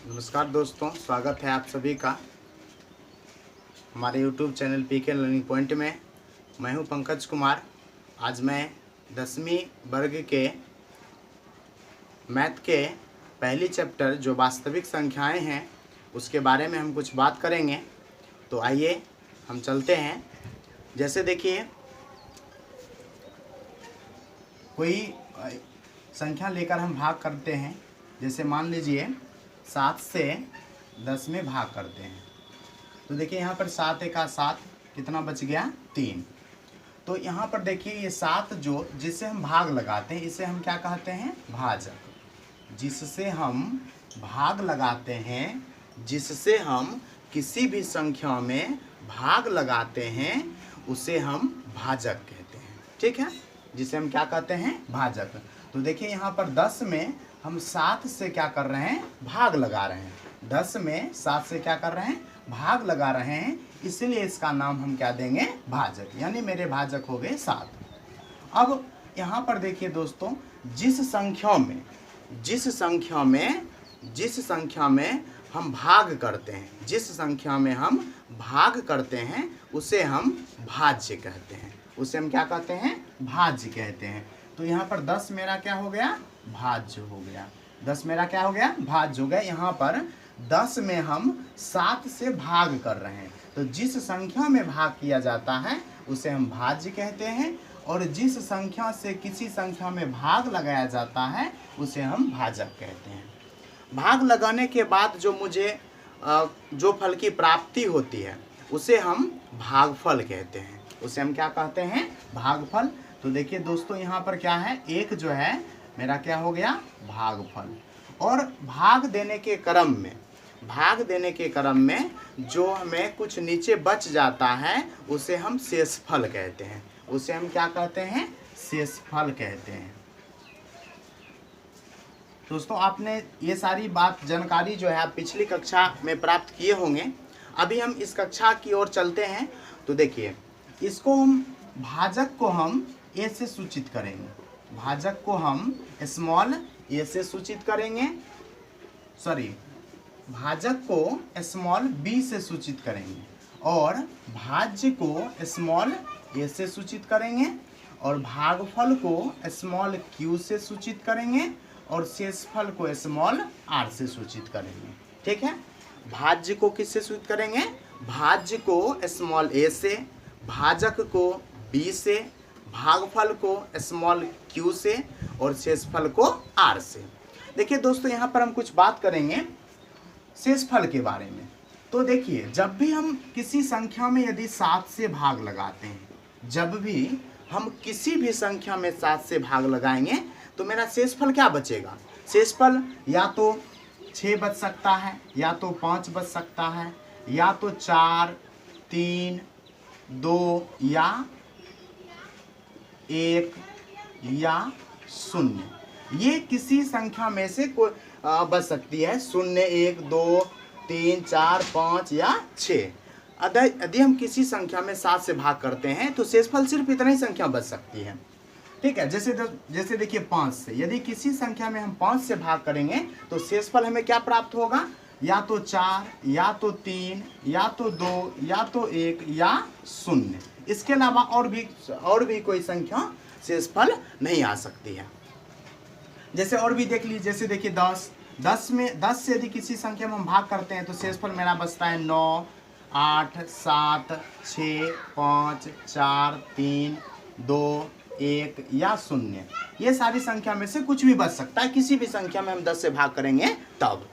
नमस्कार दोस्तों, स्वागत है आप सभी का हमारे YouTube channel PK learning point में। मैं हूं पंकज कुमार। आज मैं 10वीं वर्ग के मैथ के पहली चैप्टर जो वास्तविक संख्याएं हैं उसके बारे में हम कुछ बात करेंगे। तो आइए हम चलते हैं। जैसे देखिए, कोई संख्या लेकर हम भाग करते हैं। जैसे मान लीजिए 7 से 10 में भाग करते हैं, तो देखिए यहाँ पर 7 एका 7, कितना बच गया 3। तो यहाँ पर देखिए ये 7 जो जिससे हम भाग लगाते हैं इसे हम क्या कहते हैं, भाजक। जिससे हम भाग लगाते हैं, जिससे हम किसी भी संख्या में भाग लगाते हैं उसे हम भाजक कहते हैं। ठीक है, जिसे हम क्या कहते हैं, भाजक। तो देखिए यहाँ पर 10 में हम 7 से क्या कर रहे हैं, भाग लगा रहे हैं। 10 में 7 से क्या कर रहे हैं, भाग लगा रहे हैं, इसलिए इसका नाम हम क्या देंगे, भाजक। यानी मेरे भाजक हो गए 7। अब यहाँ पर देखिए दोस्तों, जिस संख्या में हम भाग करते हैं, जिस संख्या में हम भाग करते हैं उसे हम भाज्य कहते हैं। उसे हम क्या कहते हैं, भाज्य कहते हैं। तो यहाँ पर 10 मेरा क्या हो गया, भाज्य हो गया। 10 मेरा क्या हो गया, भाज्य हो गया। यहाँ पर 10 में हम 7 से भाग कर रहे हैं, तो जिस संख्या में भाग किया जाता है उसे हम भाज्य कहते हैं, और जिस संख्या से किसी संख्या में भाग लगाया जाता है उसे हम भाजक कहते हैं। भाग लगाने के बाद जो मुझे जो फल की प्राप्ति होती है उसे हम भागफल कहते हैं। उसे हम क्या कहते हैं, भागफल। तो देखिए दोस्तों, यहाँ पर क्या है, एक जो है मेरा क्या हो गया, भागफल। और भाग देने के क्रम में जो हमें कुछ नीचे बच जाता है उसे हम शेषफल कहते हैं। उसे हम क्या कहते हैं, शेषफल कहते हैं। दोस्तों, आपने ये सारी बात जानकारी जो है आप पिछली कक्षा में प्राप्त किए होंगे। अभी हम इस कक्षा की ओर चलते हैं। तो देखिए, इसको हम भाजक को हम ए से सूचित करेंगे, भाजक को हम स्मॉल ए से सूचित करेंगे, भाजक को स्मॉल बी से सूचित करेंगे, और भाज्य को स्मॉल ए से सूचित करेंगे, और भागफल को स्मॉल क्यू से सूचित करेंगे, और शेषफल को स्मॉल आर से सूचित करेंगे। ठीक है, भाज्य को किससे सूचित करेंगे, भाज्य को स्मॉल ए से, भाजक को बी से, भागफल को स्मॉल क्यू से, और शेषफल को आर से। देखिए दोस्तों, यहाँ पर हम कुछ बात करेंगे शेषफल के बारे में। तो देखिए, जब भी हम किसी संख्या में यदि 7 से भाग लगाते हैं, जब भी हम किसी भी संख्या में 7 से भाग लगाएंगे तो मेरा शेषफल क्या बचेगा, शेषफल या तो 6 बच सकता है, या तो 5 बच सकता है, या तो 4, 3, 2, या 1, या 0। ये किसी संख्या में से कोई बच सकती है। 0, 1, 2, 3, 4, 5 या 6। यदि हम किसी संख्या में 7 से भाग करते हैं तो शेषफल सिर्फ इतना ही संख्या बच सकती है। ठीक है, जैसे देखिए 5 से यदि किसी संख्या में हम 5 से भाग करेंगे तो शेषफल हमें क्या प्राप्त होगा, या तो 4, या तो 3, या तो 2, या तो 1, या 0। इसके अलावा और भी कोई संख्या शेषफल नहीं आ सकती है। जैसे और भी देख लीजिए, जैसे देखिए 10 से यदि किसी संख्या में हम भाग करते हैं तो शेषफल मेरा बचता है 9, 8, 7, 6, 5, 4, 3, 2, 1 या 0। ये सारी संख्या में से कुछ भी बच सकता है, किसी भी संख्या में हम 10 से भाग करेंगे तब।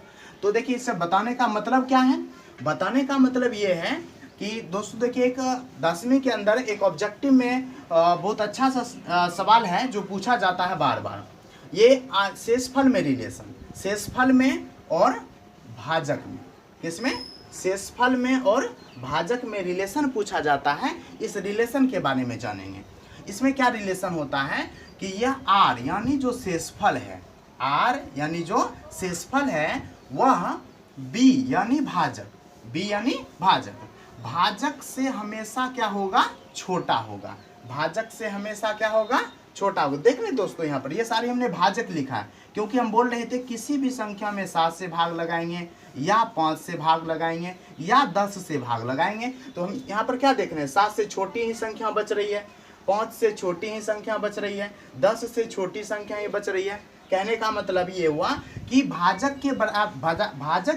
तो देखिए, इससे बताने का मतलब क्या है, बताने का मतलब ये है कि दोस्तों देखिए, एक 10वीं के अंदर एक ऑब्जेक्टिव में बहुत अच्छा सा सवाल है जो पूछा जाता है बार बार। ये शेषफल में रिलेशन, शेषफल में और भाजक में, किसमें, शेषफल में और भाजक में रिलेशन पूछा जाता है। इस रिलेशन के बारे में जानेंगे। इसमें क्या रिलेशन होता है कि यह आर यानी जो शेषफल है, आर यानी जो शेषफल है वह बी यानी भाजक, बी यानी भाजक, भाजक से हमेशा क्या होगा, छोटा होगा। भाजक से हमेशा क्या होगा, छोटा होगा। देख रहे दोस्तों यहाँ पर ये सारे हमने भाजक लिखा है, क्योंकि हम बोल रहे थे किसी भी संख्या में 7 से भाग लगाएंगे या 5 से भाग लगाएंगे या 10 से भाग लगाएंगे। तो हम यहाँ पर क्या देख रहे हैं, 7 से छोटी ही संख्या बच रही है, 5 से छोटी ही संख्या बच रही है, 10 से छोटी संख्या ही बच रही है। कहने का मतलब ये हुआ कि भाजक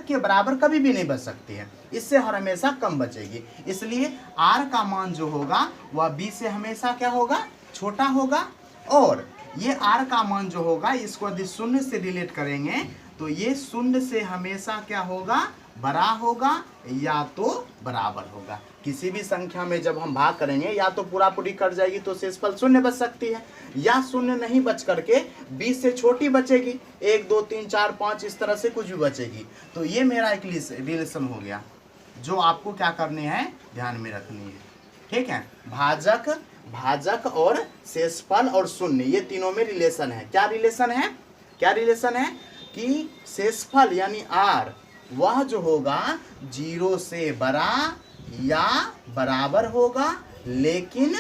के बराबर कभी भी नहीं बच सकती है, इससे हर हमेशा कम बचेगी। इसलिए r का मान जो होगा वह b से हमेशा क्या होगा, छोटा होगा। और ये r का मान जो होगा इसको यदि शून्य से रिलेट करेंगे तो ये शून्य से हमेशा क्या होगा, बड़ा होगा या तो बराबर होगा। किसी भी संख्या में जब हम भाग करेंगे या तो पूरा पूरी कट जाएगी तो शेषफल शून्य बच सकती है, या शून्य नहीं बच करके 20 से छोटी बचेगी, 1 2 3 4 5 इस तरह से कुछ भी बचेगी। तो ये मेरा एक रिलेशन हो गया जो आपको क्या करने हैं, ध्यान में रखनी है। ठीक है, भाजक और शेषफल और शून्य ये तीनों में रिलेशन है। क्या रिलेशन है, क्या रिलेशन है कि शेषफल यानी r वह जो होगा 0 से बड़ा या बराबर होगा, लेकिन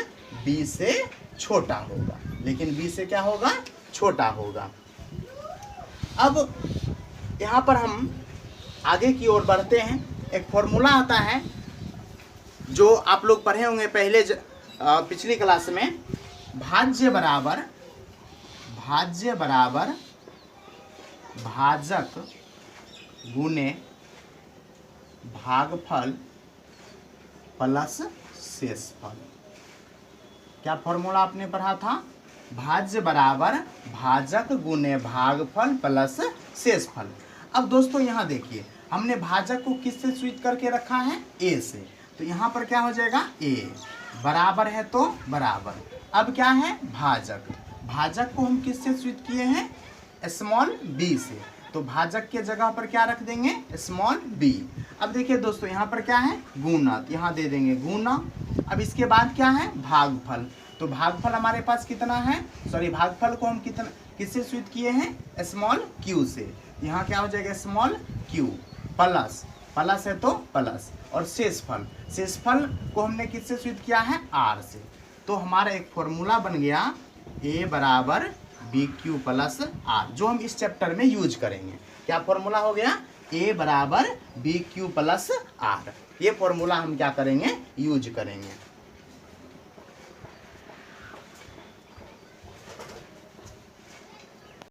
b से छोटा होगा, लेकिन b से क्या होगा, छोटा होगा। अब यहाँ पर हम आगे की ओर बढ़ते हैं। एक फॉर्मूला आता है जो आप लोग पढ़े होंगे पहले पिछली क्लास में, भाज्य बराबर भाजक गुने भागफल प्लस शेषफल। क्या फॉर्मूला आपने पढ़ा था, भाज्य बराबर भाजक गुने भागफल प्लस शेषफल। अब दोस्तों यहाँ देखिए हमने भाजक को किससे स्विच करके रखा है, a से, तो यहाँ पर क्या हो जाएगा, a बराबर है तो बराबर। अब क्या है, भाजक को हम किससे स्विच किए हैं, स्मॉल b से, तो भाजक के जगह पर क्या रख देंगे, स्मॉल b। अब देखिए दोस्तों यहाँ पर क्या है, गुना, यहाँ दे देंगे गुना। अब इसके बाद क्या है, भागफल, तो भागफल हमारे पास कितना है, भागफल को हम किससे स्विच किए हैं, स्मॉल q से, यहाँ क्या हो जाएगा, स्मॉल q प्लस है तो प्लस। और शेषफल को हमने किससे स्विच किया है, r से। तो हमारा एक फॉर्मूला बन गया a बराबर BQ प्लस r, जो हम इस चैप्टर में यूज करेंगे। क्या फॉर्मूला हो गया, a बराबर BQ प्लस r। ये फॉर्मूला हम क्या करेंगे, यूज करेंगे।